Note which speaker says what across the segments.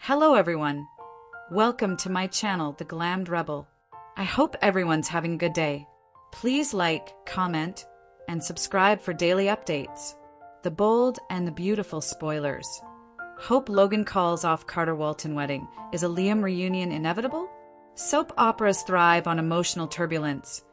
Speaker 1: Hello everyone. Welcome to my channel, The Glammed Rebel. I hope everyone's having a good day. Please like, comment, and subscribe for daily updates. The bold and the beautiful spoilers. Hope Logan calls off Carter Walton wedding. Is a Liam reunion inevitable? Soap operas thrive on emotional turbulence,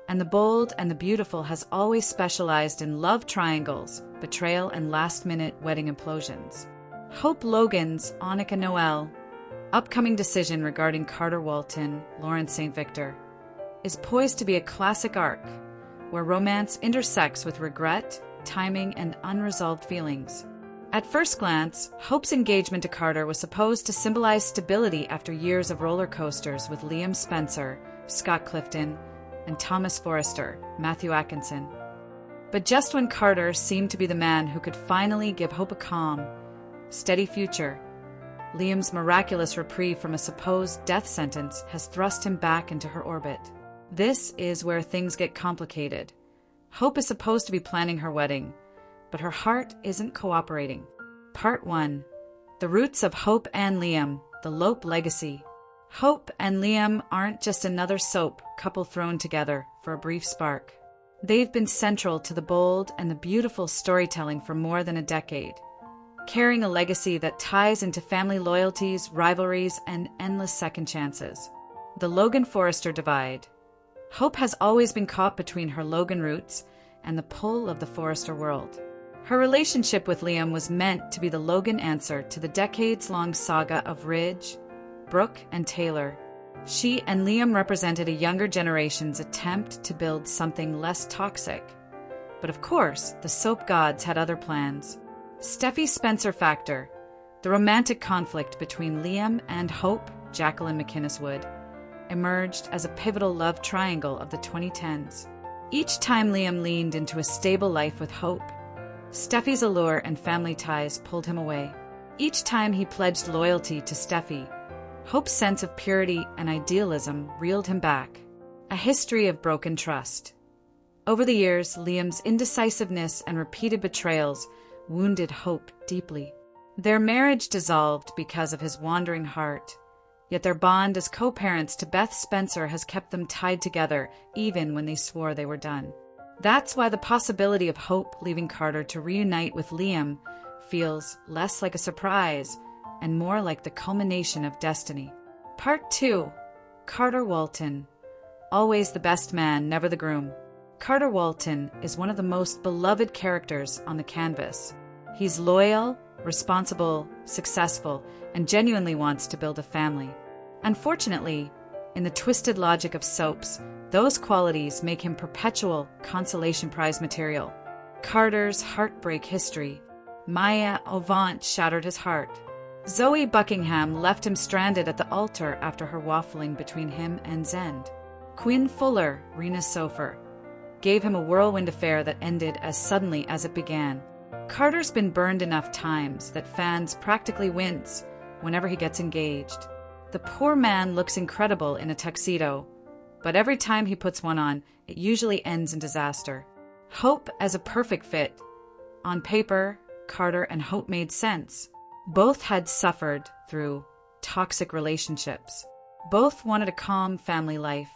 Speaker 1: and the bold and the beautiful has always specialized in love triangles, betrayal, and last-minute wedding implosions. Hope Logan's Annika Noel upcoming decision regarding Carter Walton, Lawrence St. Victor, is poised to be a classic arc where romance intersects with regret, timing, and unresolved feelings. At first glance, Hope's engagement to Carter was supposed to symbolize stability after years of roller coasters with Liam Spencer, Scott Clifton, and Thomas Forrester, Matthew Atkinson. But just when Carter seemed to be the man who could finally give Hope a calm, steady future, Liam's miraculous reprieve from a supposed death sentence has thrust him back into her orbit. This is where things get complicated. Hope is supposed to be planning her wedding, but her heart isn't cooperating. Part 1. The Roots of Hope and Liam, the Lope Legacy. Hope and Liam aren't just another soap couple thrown together for a brief spark. They've been central to the bold and the beautiful storytelling for more than a decade, carrying a legacy that ties into family loyalties, rivalries, and endless second chances. The Logan-Forrester divide. Hope has always been caught between her Logan roots and the pull of the Forrester world. Her relationship with Liam was meant to be the Logan answer to the decades-long saga of Ridge, Brooke, and Taylor. She and Liam represented a younger generation's attempt to build something less toxic. But of course, the soap gods had other plans. Steffi Spencer factor. The romantic conflict between Liam and Hope, Jacqueline McInnes Wood, emerged as a pivotal love triangle of the 2010s. Each time Liam leaned into a stable life with Hope, Steffi's allure and family ties pulled him away. Each time he pledged loyalty to Steffi, Hope's sense of purity and idealism reeled him back. A history of broken trust. Over the years, Liam's indecisiveness and repeated betrayals wounded Hope deeply. Their marriage dissolved because of his wandering heart, yet their bond as co-parents to Beth Spencer has kept them tied together even when they swore they were done. That's why the possibility of Hope leaving Carter to reunite with Liam feels less like a surprise and more like the culmination of destiny. Part 2. Carter Walton. Always the best man, never the groom. Carter Walton is one of the most beloved characters on the canvas. He's loyal, responsible, successful, and genuinely wants to build a family. Unfortunately, in the twisted logic of soaps, those qualities make him perpetual consolation prize material. Carter's heartbreak history. Maya Avant shattered his heart. Zoe Buckingham left him stranded at the altar after her waffling between him and Zend. Quinn Fuller, Rena's Sofer, gave him a whirlwind affair that ended as suddenly as it began. Carter's been burned enough times that fans practically wince whenever he gets engaged. The poor man looks incredible in a tuxedo, but every time he puts one on, it usually ends in disaster. Hope as a perfect fit. On paper, Carter and Hope made sense. Both had suffered through toxic relationships. Both wanted a calm family life.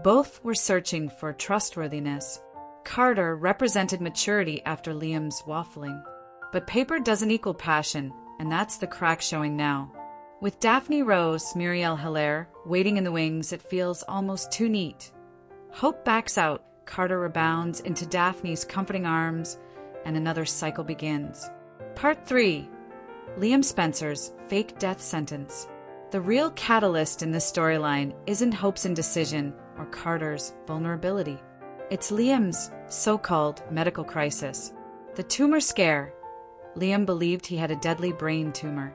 Speaker 1: Both were searching for trustworthiness. Carter represented maturity after Liam's waffling. But paper doesn't equal passion, and that's the crack showing now. With Daphne Rose, Muriel Hilaire, waiting in the wings, it feels almost too neat. Hope backs out, Carter rebounds into Daphne's comforting arms, and another cycle begins. Part 3. Liam Spencer's fake death sentence. The real catalyst in this storyline isn't Hope's indecision or Carter's vulnerability. It's Liam's so-called medical crisis. The tumor scare. Liam believed he had a deadly brain tumor.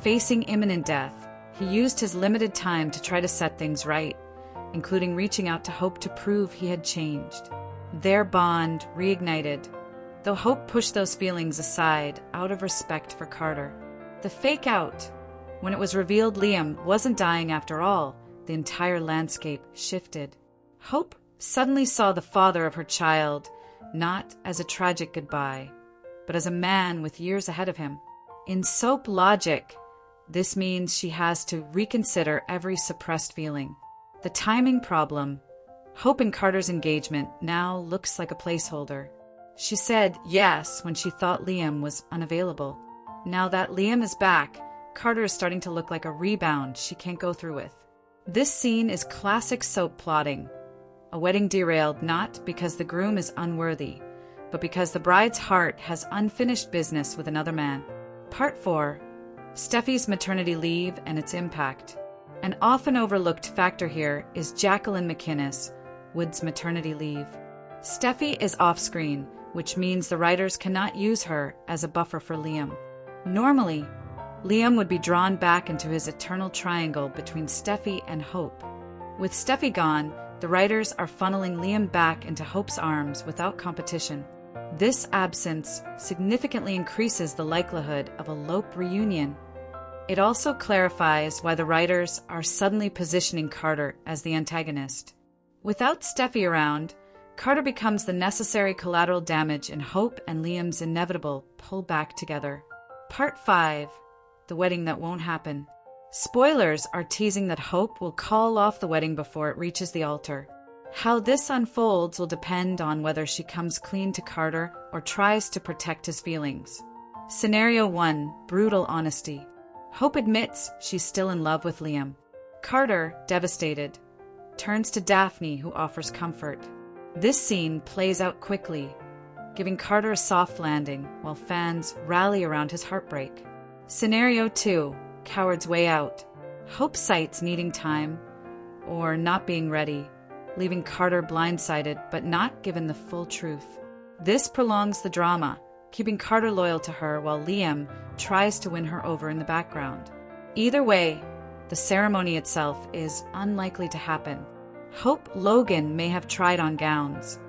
Speaker 1: Facing imminent death, he used his limited time to try to set things right, including reaching out to Hope to prove he had changed. Their bond reignited, though Hope pushed those feelings aside out of respect for Carter. The fake out. When it was revealed Liam wasn't dying after all, the entire landscape shifted. Hope suddenly saw the father of her child not as a tragic goodbye, but as a man with years ahead of him. In soap logic, This means she has to reconsider every suppressed feeling. The timing problem. Hope and Carter's engagement now looks like a placeholder. She said yes when she thought Liam was unavailable. Now that Liam is back, Carter is starting to look like a rebound she can't go through with. This scene is classic soap plotting. A wedding derailed not because the groom is unworthy, but because the bride's heart has unfinished business with another man. Part 4. Steffi's maternity leave and its impact. An often overlooked factor here is Jacqueline McInnes, Wood's maternity leave. Steffi is off-screen, which means the writers cannot use her as a buffer for Liam. Normally, Liam would be drawn back into his eternal triangle between Steffi and Hope. With Steffi gone, the writers are funneling Liam back into Hope's arms without competition. This absence significantly increases the likelihood of a Lope reunion. It also clarifies why the writers are suddenly positioning Carter as the antagonist. Without Steffi around, Carter becomes the necessary collateral damage in Hope and Liam's inevitable pull back together. Part 5. The wedding that won't happen. Spoilers are teasing that Hope will call off the wedding before it reaches the altar. How this unfolds will depend on whether she comes clean to Carter or tries to protect his feelings. Scenario 1. Brutal honesty. Hope admits she's still in love with Liam. Carter, devastated, turns to Daphne, who offers comfort. This scene plays out quickly, giving Carter a soft landing while fans rally around his heartbreak. Scenario 2. Coward's way out. Hope cites needing time or not being ready, leaving Carter blindsided but not given the full truth. This prolongs the drama, keeping Carter loyal to her while Liam tries to win her over in the background. Either way, the ceremony itself is unlikely to happen. Hope Logan may have tried on gowns,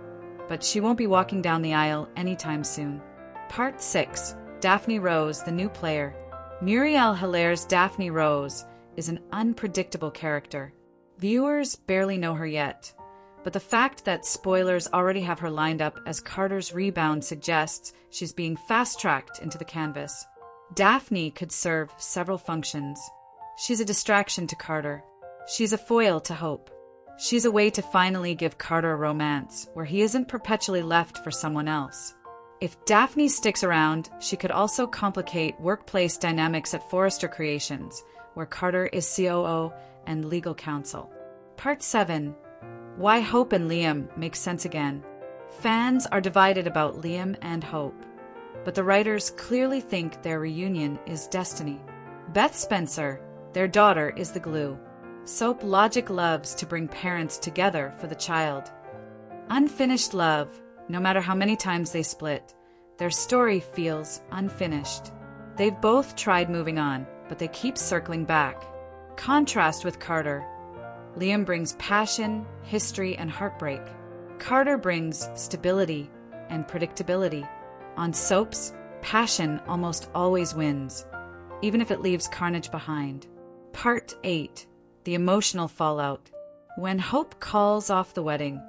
Speaker 1: but she won't be walking down the aisle anytime soon. Part 6. Daphne Rose, the new player. Muriel Hilaire's Daphne Rose is an unpredictable character. Viewers barely know her yet, but the fact that spoilers already have her lined up as Carter's rebound suggests she's being fast-tracked into the canvas. Daphne could serve several functions. She's a distraction to Carter. She's a foil to Hope. She's a way to finally give Carter a romance, where he isn't perpetually left for someone else. If Daphne sticks around, she could also complicate workplace dynamics at Forrester Creations, where Carter is COO and legal counsel. Part 7. Why Hope and Liam make sense again. Fans are divided about Liam and Hope, but the writers clearly think their reunion is destiny. Beth Spencer, their daughter, is the glue. Soap logic loves to bring parents together for the child. Unfinished love. No matter how many times they split, their story feels unfinished. They've both tried moving on, but they keep circling back. Contrast with Carter. Liam brings passion, history, and heartbreak. Carter brings stability and predictability. On soaps, passion almost always wins, even if it leaves carnage behind. Part 8. The emotional fallout. When Hope calls off the wedding,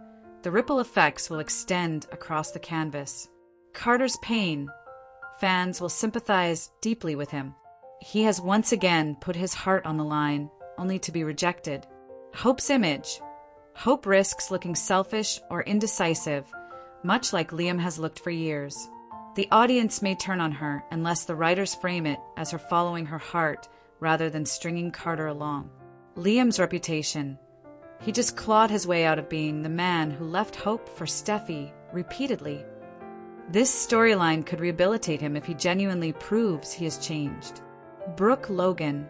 Speaker 1: the ripple effects will extend across the canvas. Carter's pain. Fans will sympathize deeply with him. He has once again put his heart on the line, only to be rejected. Hope's image. Hope risks looking selfish or indecisive, much like Liam has looked for years. The audience may turn on her unless the writers frame it as her following her heart rather than stringing Carter along. Liam's reputation. He just clawed his way out of being the man who left Hope for Steffi repeatedly. This storyline could rehabilitate him if he genuinely proves he has changed. Brooke Logan.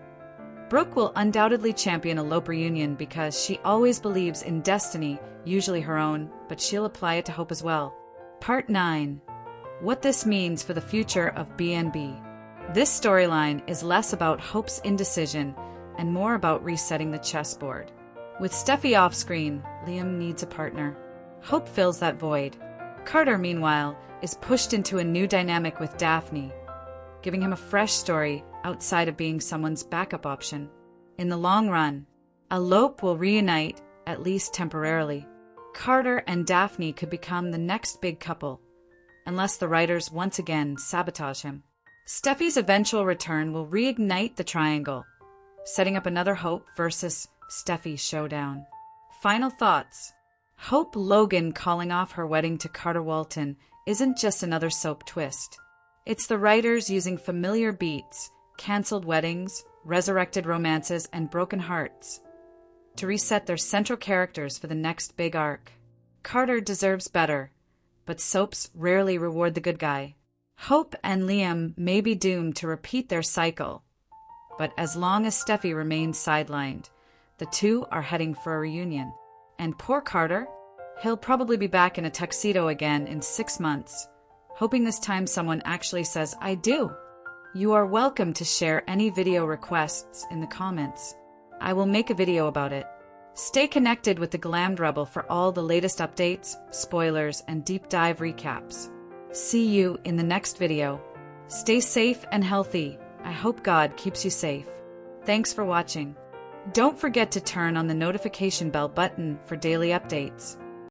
Speaker 1: Brooke will undoubtedly champion a Lope reunion because she always believes in destiny, usually her own, but she'll apply it to Hope as well. Part 9. What this means for the future of B&B. This storyline is less about Hope's indecision and more about resetting the chessboard. With Steffi off-screen, Liam needs a partner. Hope fills that void. Carter, meanwhile, is pushed into a new dynamic with Daphne, giving him a fresh story outside of being someone's backup option. In the long run, a Lope will reunite, at least temporarily. Carter and Daphne could become the next big couple, unless the writers once again sabotage him. Steffi's eventual return will reignite the triangle, setting up another Hope versus Steffi showdown. Final thoughts. Hope Logan calling off her wedding to Carter Walton isn't just another soap twist. It's the writers using familiar beats, cancelled weddings, resurrected romances, and broken hearts to reset their central characters for the next big arc. Carter deserves better, but soaps rarely reward the good guy. Hope and Liam may be doomed to repeat their cycle, but as long as Steffi remains sidelined, the two are heading for a reunion. And poor Carter, he'll probably be back in a tuxedo again in 6 months, hoping this time someone actually says, "I do." You are welcome to share any video requests in the comments. I will make a video about it. Stay connected with the Glammed Rebel for all the latest updates, spoilers, and deep dive recaps. See you in the next video. Stay safe and healthy. I hope God keeps you safe. Thanks for watching. Don't forget to turn on the notification bell button for daily updates.